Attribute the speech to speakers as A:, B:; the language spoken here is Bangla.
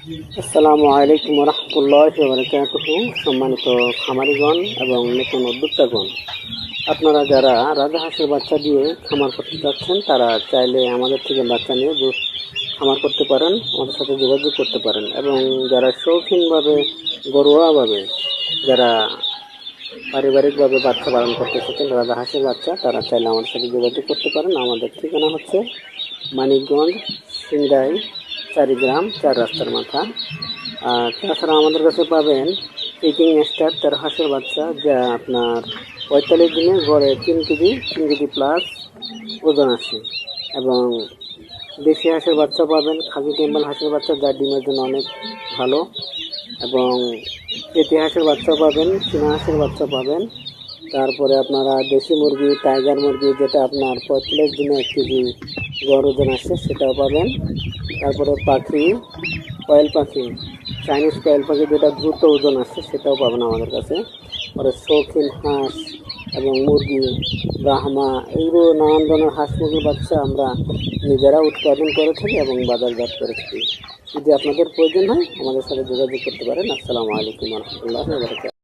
A: আসসালামু আলাইকুম রহমতুল্লাহি ওয়া বারাকাতুহু। সম্মানিত খামারিগণ এবং নতুন উদ্যোক্তাগণ, আপনারা যারা রাজহাঁসের বাচ্চা দিয়ে খামার করতে চাচ্ছেন তারা চাইলে আমাদের থেকে বাচ্চা নিয়ে খামার করতে পারেন, আমাদের সাথে যোগাযোগ করতে পারেন। এবং যারা শৌখিনভাবে ঘরোয়াভাবে যারা পারিবারিকভাবে বাচ্চা পালন করতে চাচ্ছেন রাজহাঁসের বাচ্চা, তারা চাইলে আমাদের সাথে যোগাযোগ করতে পারেন। আমাদের ঠিকানা হচ্ছে মানিকগঞ্জ, সিংড়াই, 4 গ্রাম 4 রাস্তার মাথা। আর তাছাড়া আমাদের কাছে পাবেন পিকিং স্টার 13 হাঁসের বাচ্চা, যা আপনার 45 দিনে গড়ে 3 কেজি প্লাস ওজন আসে। এবং দেশি হাঁসের বাচ্চা পাবেন, খাকি টেম্বল হাঁসের বাচ্চা যা ডিমের জন্য অনেক ভালো। এবং পেটি হাঁসের বাচ্চা পাবেন, চীনা হাঁসের বাচ্চা পাবেন। তারপরে আপনারা দেশি মুরগি, টাইগার মুরগি যেটা আপনার 45 দিনে 1 কেজি গড় ওজন আসে সেটাও পাবেন। তারপরে পাখি, কয়েল পাখি, চাইনিজ কয়েল পাখি যেটা দ্রুত ওজন আসে সেটাও পাবেন আমাদের কাছে। পরে শৌখিন হাঁস এবং মুরগি, ব্রাহ্মা, এইগুলো নানান ধরনের হাঁস মুরগির বাচ্চা আমরা নিজেরা উৎপাদন করে থাকি এবং বাজারজাত করে থাকি। যদি আপনাদের প্রয়োজন হয় আমাদের সাথে যোগাযোগ করতে পারেন। আসসালামু আলাইকুম রহমতুল্লাহি ওয়া বারাকাতুহু।